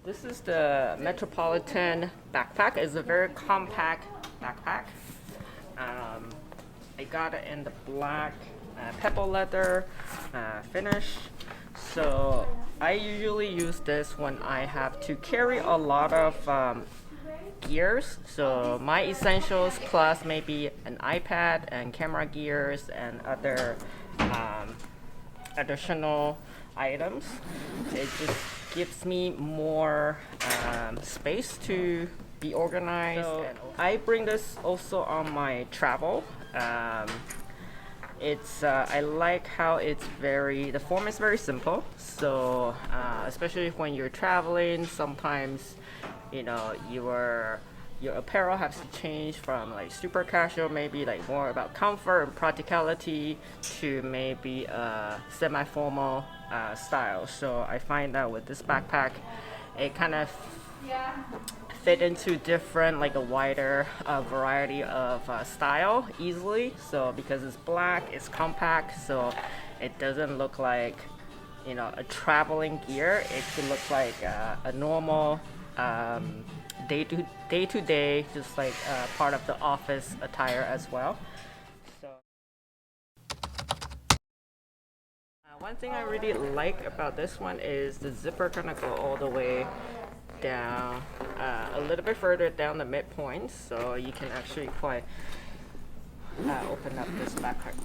This is the Metropolitan backpack. It's a very compact backpack. Um, I got it in the black pebble leather finish. So I usually use this when I have to carry a lot of gears. So my essentials plus maybe an iPad and camera gears and other additional items. It just gives me more space to be organized. So I bring this also on my travel. I like how the form is very simple. So especially when you're traveling, sometimes your apparel has to change from like super casual, maybe like more about comfort and practicality, to maybe semi-formal style. So I find that with this backpack, it kind of fit into different, like a wider variety of style easily. So because it's black, it's compact, so it doesn't look like a traveling gear. It could look like a normal day to day, just like part of the office attire as well. So one thing I really like about this one is the zipper kind of go all the way down, a little bit further down the midpoint, so you can actually quite open up this backpack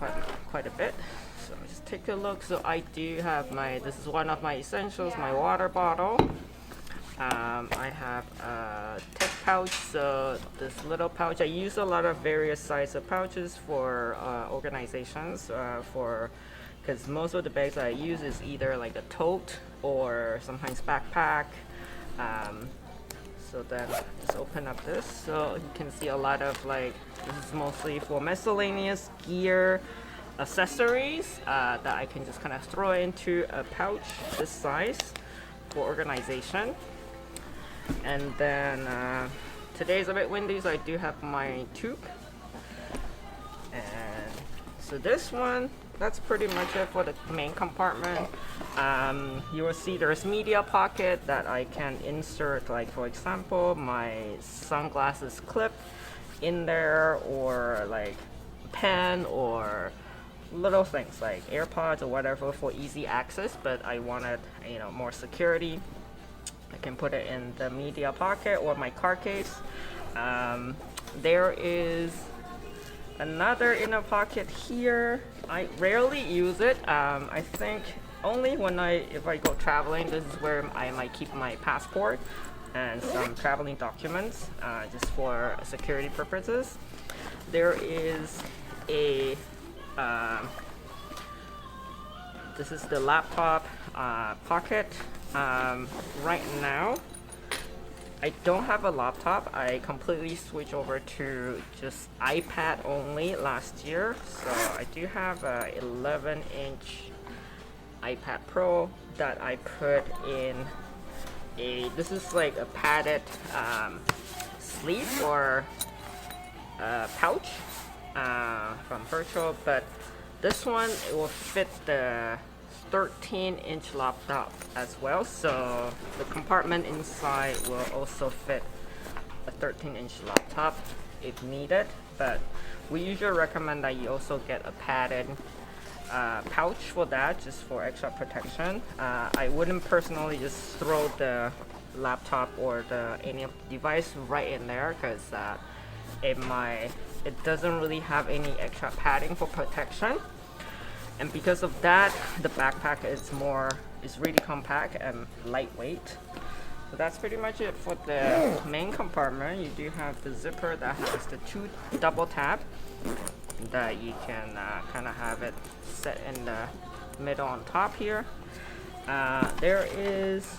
quite a bit. So just take a look. So I do have this is one of my essentials, my water bottle. I have a tech pouch, so this little pouch, I use a lot of various sizes of pouches for organizations, because most of the bags I use is either like a tote or sometimes backpack. So then just open up this, so you can see a lot of this is mostly for miscellaneous gear, accessories that I can just kind of throw into a pouch this size for organization. And then today's a bit windy, so I do have my tube. And so this one, that's pretty much it for the main compartment. You will see there's media pocket that I can insert, like for example, my sunglasses clip in there, or like pen, or little things like AirPods or whatever for easy access, but I wanted more security. I can put it in the media pocket or my car case. There is another inner pocket here. I rarely use it. I think only if I go traveling. This is where I might keep my passport and some traveling documents, just for security purposes. There is a this is the laptop pocket. Right now, I don't have a laptop. I completely switched over to just iPad only last year. So I do have a 11-inch iPad Pro that I put in this is like a padded sleeve or pouch from Virtual, but this one, it will fit the 13-inch laptop as well, so the compartment inside will also fit a 13-inch laptop if needed. But we usually recommend that you also get a padded pouch for that, just for extra protection. I wouldn't personally just throw the laptop or any of the device right in there, because it doesn't really have any extra padding for protection. And because of that, the backpack is really compact and lightweight. So that's pretty much it for the main compartment. You do have the zipper that has the 2 double tab that you can kind of have it set in the middle on top here. There is,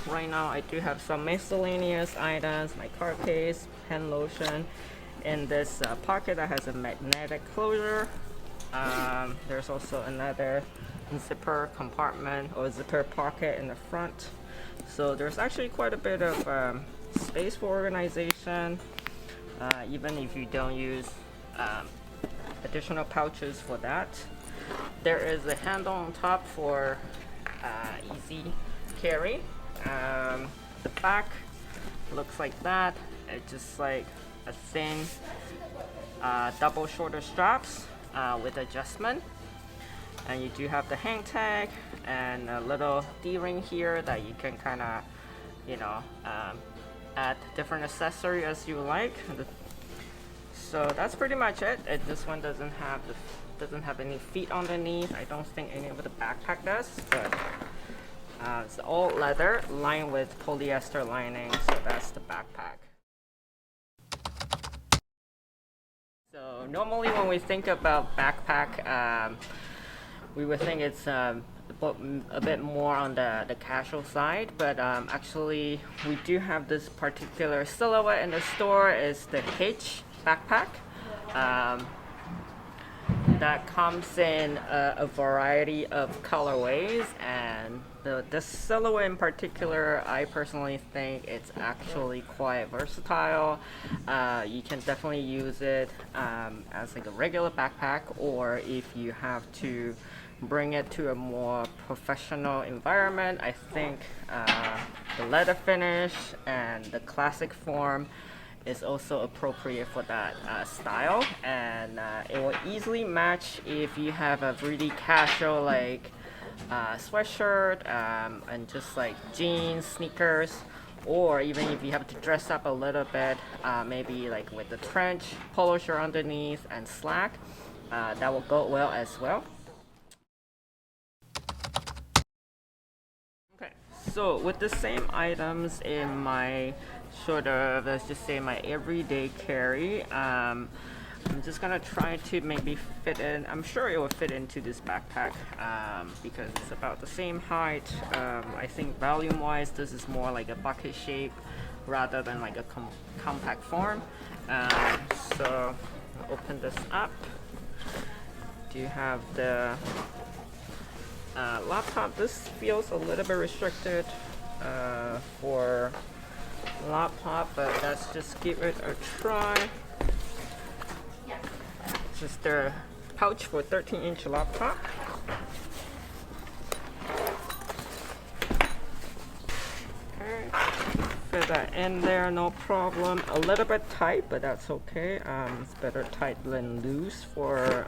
right now I do have some miscellaneous items, my car case, pen lotion, in this pocket that has a magnetic closure. There's also another zipper compartment or zipper pocket in the front. So there's actually quite a bit of space for organization, even if you don't use additional pouches for that. There is a handle on top for easy carry. The back looks like that. It's just like a thin double shoulder straps with adjustment. And you do have the hang tag and a little D-ring here that you can kind of, you know, add different accessory as you like. So that's pretty much it. This one doesn't have any feet underneath. I don't think any of the backpack does, but it's all leather lined with polyester lining. So that's the backpack. So normally when we think about backpack, we would think it's a bit more on the casual side, but actually we do have this particular silhouette in the store. Is the Hitch Backpack that comes in a variety of colorways, and the silhouette in particular, I personally think it's actually quite versatile. You can definitely use it as like a regular backpack, or if you have to bring it to a more professional environment, I think the leather finish and the classic form is also appropriate for that style, and it will easily match if you have a really casual like sweatshirt and just like jeans, sneakers, or even if you have to dress up a little bit, maybe like with the trench polo shirt underneath and slack, that will go well as well. Okay, so with the same items in my sort of, let's just say, my everyday carry, I'm just gonna try to maybe fit in. I'm sure it will fit into this backpack because it's about the same height. I think volume wise this is more like a bucket shape rather than like a compact form. So I'll open this up. Do you have the laptop? This feels a little bit restricted for laptop, but let's just give it a try. This is the pouch for 13-inch laptop. Okay, fit that in there, no problem. A little bit tight, but that's okay. It's better tight than loose for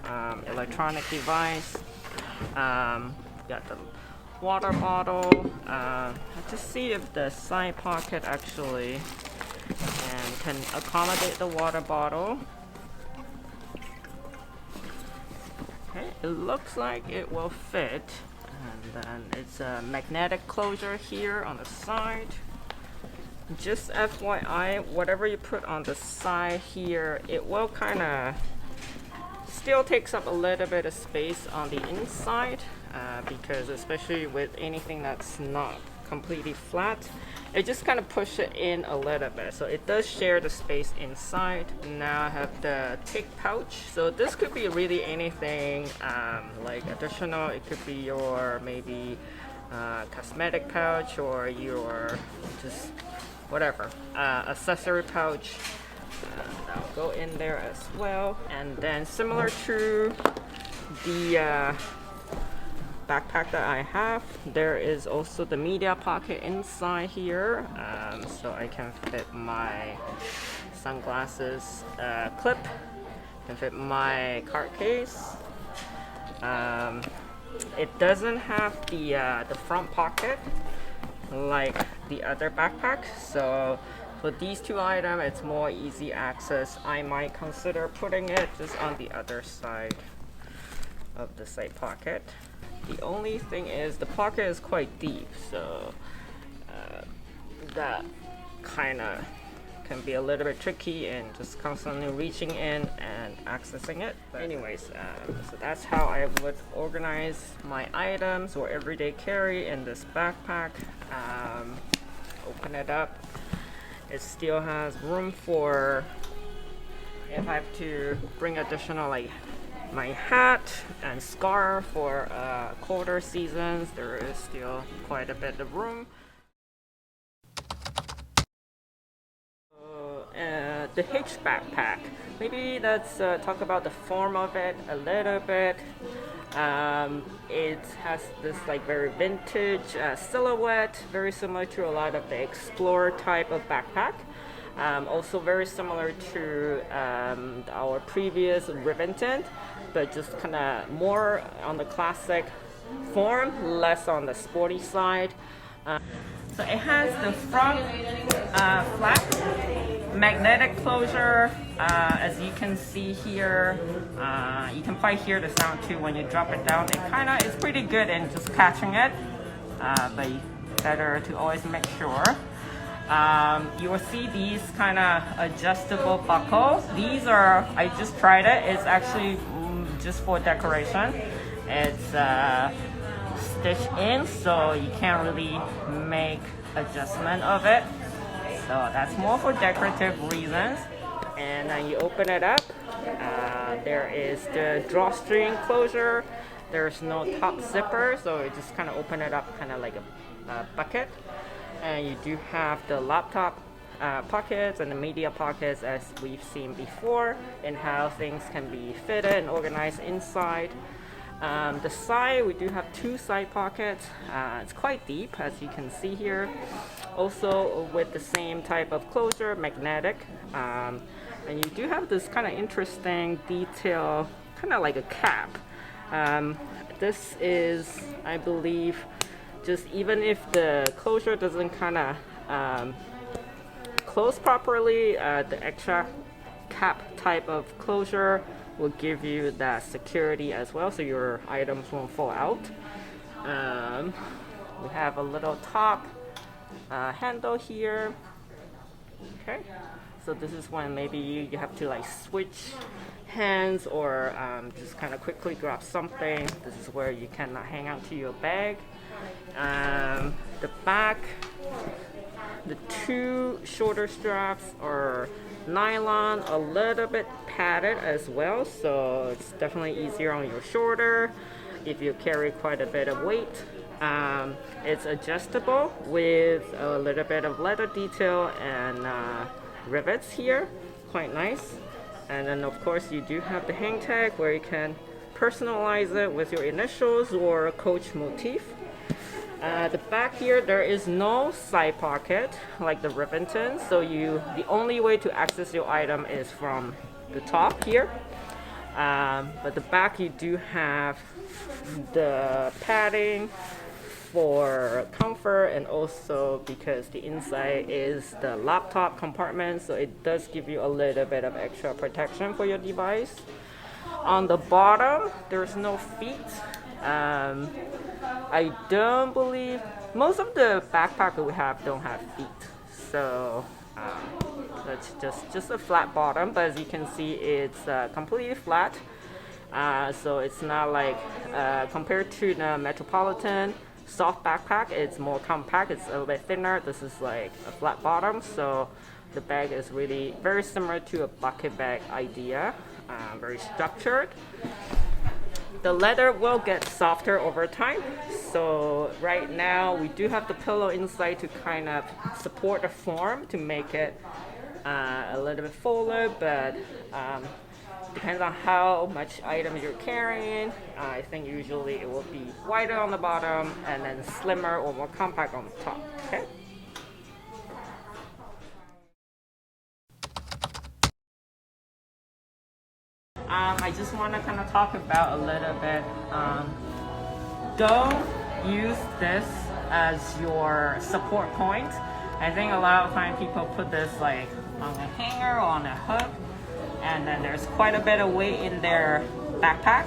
electronic device. Got the water bottle. Let's just see if the side pocket actually can accommodate the water bottle. Okay, it looks like it will fit, and then it's a magnetic closure here on the side. Just FYI, whatever you put on the side here, it will kind of still takes up a little bit of space on the inside, because especially with anything that's not completely flat, it just kind of pushes it in a little bit, so it does share the space inside. Now I have the tick pouch, so this could be really anything like additional. It could be your maybe cosmetic pouch, or your just whatever accessory pouch. That'll go in there as well. And then similar to the backpack that I have, there is also the media pocket inside here, so I can fit my sunglasses clip, can fit my card case. It doesn't have the front pocket like the other backpack, so for these two items it's more easy access. I might consider putting it just on the other side of the side pocket. The only thing is the pocket is quite deep, so that kind of can be a little bit tricky and just constantly reaching in and accessing it. But anyways, so that's how I would organize my items or everyday carry in this backpack. Open it up. It still has room for if I have to bring additional like my hat and scarf for colder seasons. There is still quite a bit of room. The Hitch Backpack. Maybe let's talk about the form of it a little bit. It has this like very vintage silhouette, very similar to a lot of the Explorer type of backpack. Also very similar to our previous ribbon tint, but just kind of more on the classic form, less on the sporty side. So it has the front flat magnetic closure. As you can see here, you can probably hear the sound too when you drop it down. It kind of is pretty good in just catching it, but better to always make sure. You will see these kind of adjustable buckles. These are, I just tried it. It's actually just for decoration. It's stitched in, so you can't really make adjustment of it. So that's more for decorative reasons. And then you open it up. There is the drawstring closure. There's no top zipper, so you just kind of open it up kind of like a bucket. And you do have the laptop pockets and the media pockets as we've seen before, and how things can be fitted and organized inside. The side, we do have two side pockets. It's quite deep, as you can see here. Also with the same type of closure, magnetic. And you do have this kind of interesting detail, kind of like a cap. This is, I believe, just even if the closure doesn't kind of close properly, the extra cap type of closure will give you that security as well, so your items won't fall out. We have a little top handle here. Okay, so this is when maybe you have to like switch hands or just kind of quickly grab something. This is where you can hang out to your bag. The back, the two shoulder straps are nylon, a little bit padded as well, so it's definitely easier on your shoulder if you carry quite a bit of weight. It's adjustable with a little bit of leather detail and rivets here, quite nice. And then of course you do have the hang tag where you can personalize it with your initials or a coach motif. The back here, there is no side pocket like the Rivington, so the only way to access your item is from the top here. But the back, you do have the padding for comfort, and also because the inside is the laptop compartment, so it does give you a little bit of extra protection for your device. On the bottom, there's no feet. I don't believe most of the backpack that we have don't have feet, so that's just a flat bottom. But as you can see, it's completely flat, so it's not like compared to the Metropolitan soft backpack, it's more compact, it's a little bit thinner. This is like a flat bottom, so the bag is really very similar to a bucket bag idea, very structured. The leather will get softer over time, so right now we do have the pillow inside to kind of support the form to make it a little bit fuller, but depends on how much items you're carrying. I think usually it will be wider on the bottom and then slimmer or more compact on the top. Okay. I just want to kind of talk about a little bit. Don't use this as your support point. I think a lot of time people put this like on a hanger or on a hook, and then there's quite a bit of weight in their backpack.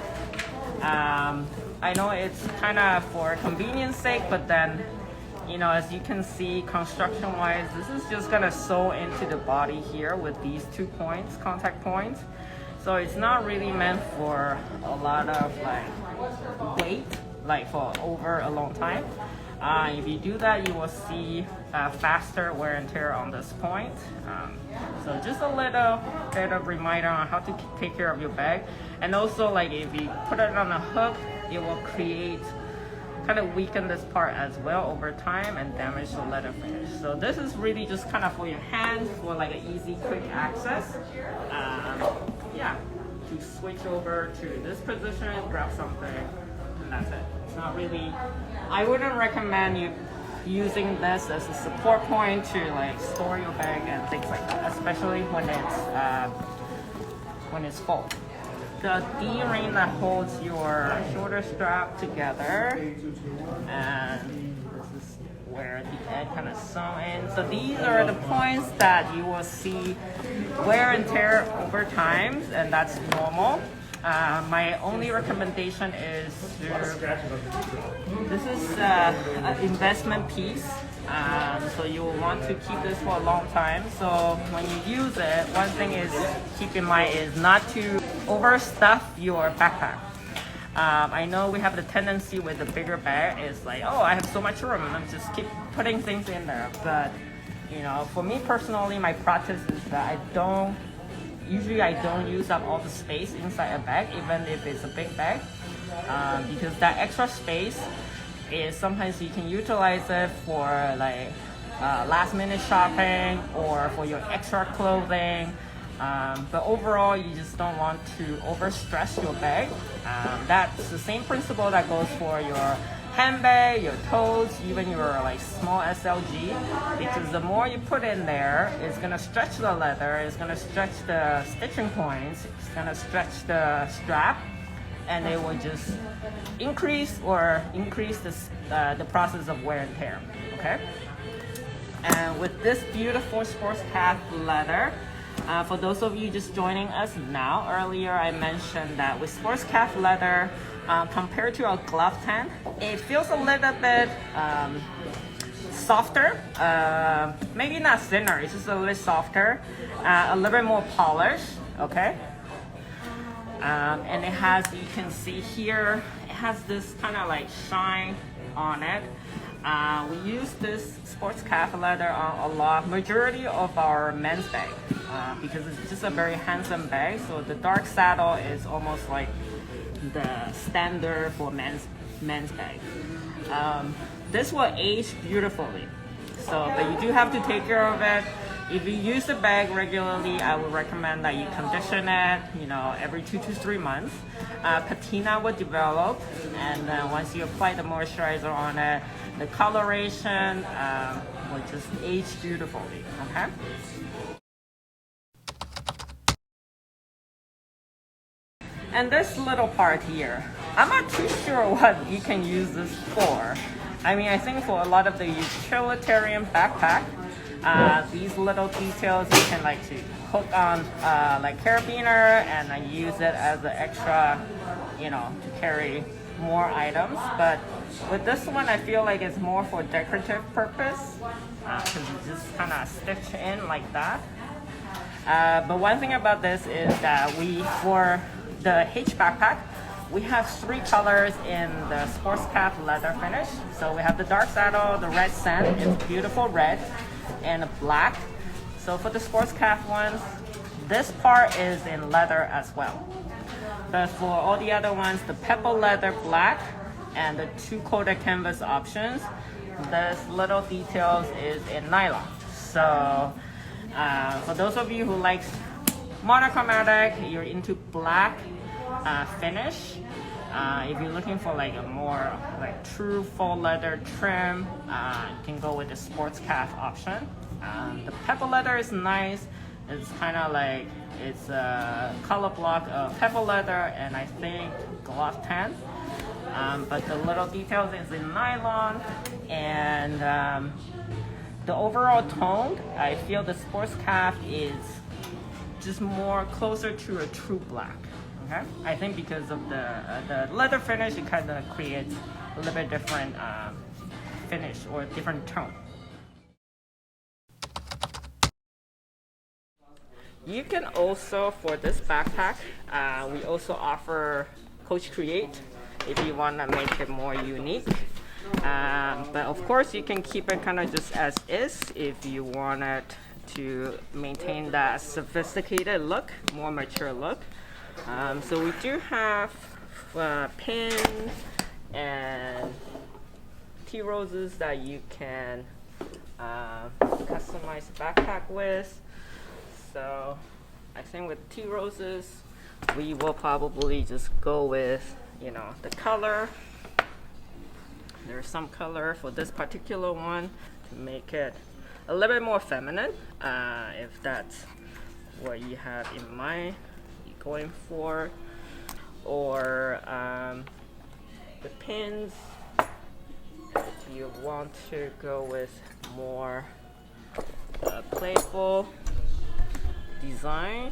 I know it's kind of for convenience sake, but then, you know, as you can see, construction wise, this is just gonna sew into the body here with these 2 points, contact points. So it's not really meant for a lot of like weight, like for over a long time. If you do that, you will see faster wear and tear on this point. So just a little bit of reminder on how to take care of your bag. And also, like if you put it on a hook, it will kind of weaken this part as well over time and damage the leather finish. So this is really just kind of for your hands, for like an easy, quick access. Yeah, to switch over to this position, grab something, and that's it. It's not really, I wouldn't recommend you using this as a support point to like store your bag and things like that, especially when it's full. The D-ring that holds your shoulder strap together, and this is where the egg kind of sewn in. So these are the points that you will see wear and tear over time, and that's normal. My only recommendation is this is an investment piece, so you will want to keep this for a long time. So when you use it, one thing is keep in mind is not to overstuff your backpack. I know we have the tendency with the bigger bag is like, oh, I have so much room, and just keep putting things in there. But you know, for me personally, my practice is that I don't use up all the space inside a bag, even if it's a big bag, because that extra space is sometimes you can utilize it for like last minute shopping or for your extra clothing. But overall, you just don't want to overstress your bag. That's the same principle that goes for your handbag, your totes, even your like small SLG, because the more you put in there, it's gonna stretch the leather, it's gonna stretch the stitching points, it's gonna stretch the strap, and it will just increase the process of wear and tear. Okay. And with this beautiful sports calf leather, for those of you just joining us now, earlier I mentioned that with sports calf leather, compared to a glove tan, it feels a little bit softer, maybe not thinner, it's just a little softer, a little bit more polished, okay? And it has, you can see here, it has this kind of like shine on it. We use this sports calf leather on a lot, majority of our men's bag, because it's just a very handsome bag. So the dark saddle is almost like the standard for men's bag. This will age beautifully, so but you do have to take care of it. If you use the bag regularly, I would recommend that you condition it, you know, every 2 to 3 months. Patina will develop, and then once you apply the moisturizer on it, the coloration will just age beautifully. Okay. And this little part here, I'm not too sure what you can use this for. I mean, I think for a lot of the utilitarian backpack, these little details you can like to hook on like carabiner and use it as an extra, you know, to carry more items. But with this one, I feel like it's more for decorative purpose, because you just kind of stitch in like that. But one thing about this is that for the Hitch Backpack, we have 3 colors in the sports calf leather finish. So we have the dark saddle, the red sand, it's beautiful red, and a black. So for the sports calf ones, this part is in leather as well. But for all the other ones, the pebble leather black and the 2 coated canvas options, this little details is in nylon. So for those of you who like monochromatic, you're into black finish, if you're looking for like a more like true full leather trim, you can go with the sports calf option. The pebble leather is nice. It's kind of like, it's a color block of pebble leather and I think glove tan. But the little details is in nylon, and the overall tone, I feel the sports calf is just more closer to a true black. Okay, I think because of the leather finish, it kind of creates a little bit different finish or different tone. You can also, for this backpack, we also offer coachcreate if you want to make it more unique. But of course, you can keep it kind of just as is if you want it to maintain that sophisticated look, more mature look. So we do have pins and tea roses that you can customize the backpack with. So I think with tea roses, we will probably just go with, you know, the color. There's some color for this particular one to make it a little bit more feminine, if that's what you have in mind you're going for. Or the pins, if you want to go with more playful design,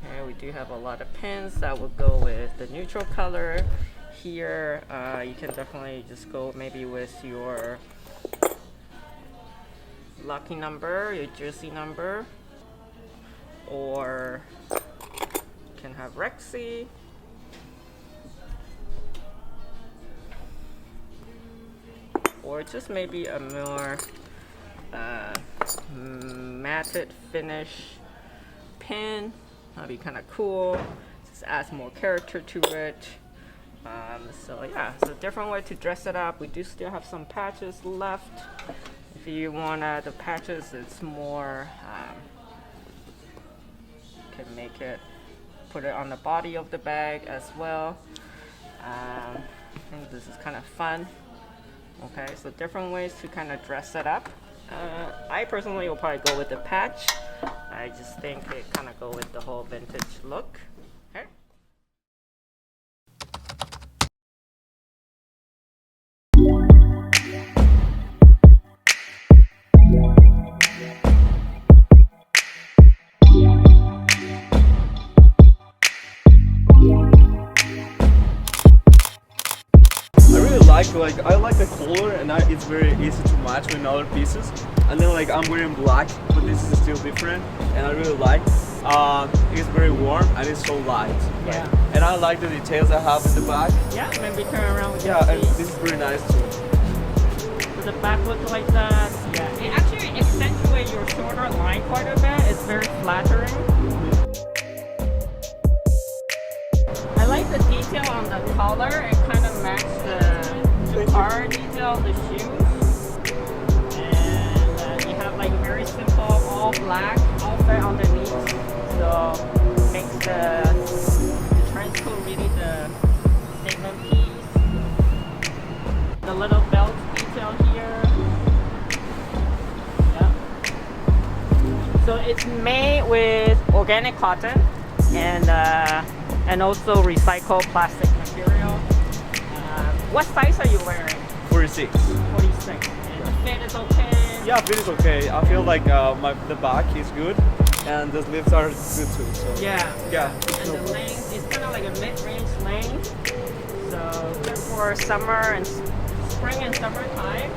here we do have a lot of pins that will go with the neutral color. Here you can definitely just go maybe with your lucky number, your jersey number, or you can have Rexy. Or just maybe a more matted finish pin. That'd be kind of cool. Just adds more character to it. So yeah, so different way to dress it up. We do still have some patches left. If you want the patches, it's more, can make it, put it on the body of the bag as well. I think this is kind of fun. Okay, so different ways to kind of dress it up. I personally will probably go with the patch. I just think it kind of go with the whole vintage look. Okay. I like the color, and it's very easy to match with other pieces. And then like I'm wearing black, but this is still different, and I really like. It's very warm and it's so light. Yeah. And I like the details I have in the back. Yeah, maybe turn around with Yeah, and this is very nice too. So the back look like that. Yeah, it actually accentuates your shoulder line quite a bit. It's very flattering. I like the detail on the collar. It kind of matches the car detail of the shoes. And you have like very simple all black outfit underneath. So makes the trench coat really the statement piece. The little belt detail here. Yeah. So it's made with organic cotton and also recycled plastic material. What size are you wearing? 46. 46. And the fit is okay? Yeah, fit is okay. I feel like the back is good, and the sleeves are good too. So. Yeah. Yeah. And the length is kind of like a mid-range length. So good for summer and spring and summertime.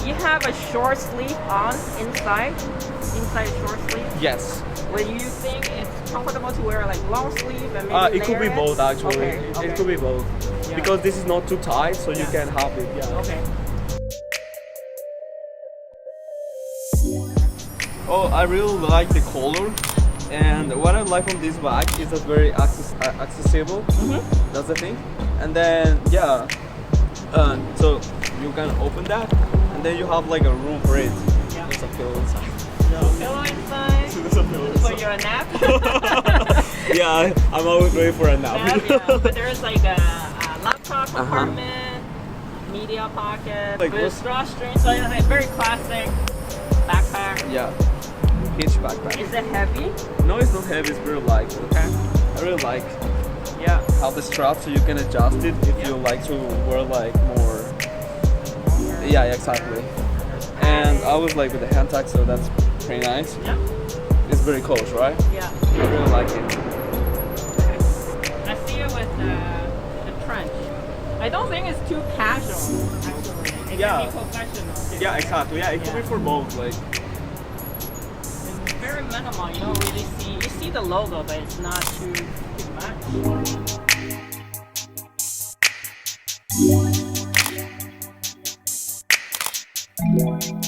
You have a short sleeve on inside short sleeve. Yes. Will you think it's comfortable to wear like long sleeve and maybe It could be both actually. Okay. It could be both. Yeah. Because this is not too tight, so you can have it. Yeah. Okay. Oh, I really like the color, and what I like from this bag is it's very accessible. Mm-hmm. That's the thing. And then yeah, so you can open that, and then you have like a room for it. Yeah. There's a pillow inside. Pillow inside. There's a pillow For inside. your nap. Yeah, I'm always ready for a nap. Yeah, but there's like a laptop compartment, media pocket, Like with what's- drawstring, so it's like very classic backpack. Yeah, Hitch Backpack. Is it heavy? No, it's not heavy. It's very light. Okay. I really like Yeah. how the strap, so you can adjust it if Yeah. you like to wear like more. Yeah, exactly. And I was like with the hand tag, so that's pretty nice. Yeah. It's very close, right? Yeah. I really like it. Okay. I see it with the trench. I don't think it's too casual, actually. It Yeah. can be professional too. Yeah, exactly. Yeah, it could be for both. Like, It's very minimal. You don't really see. You see the logo, but it's not too much.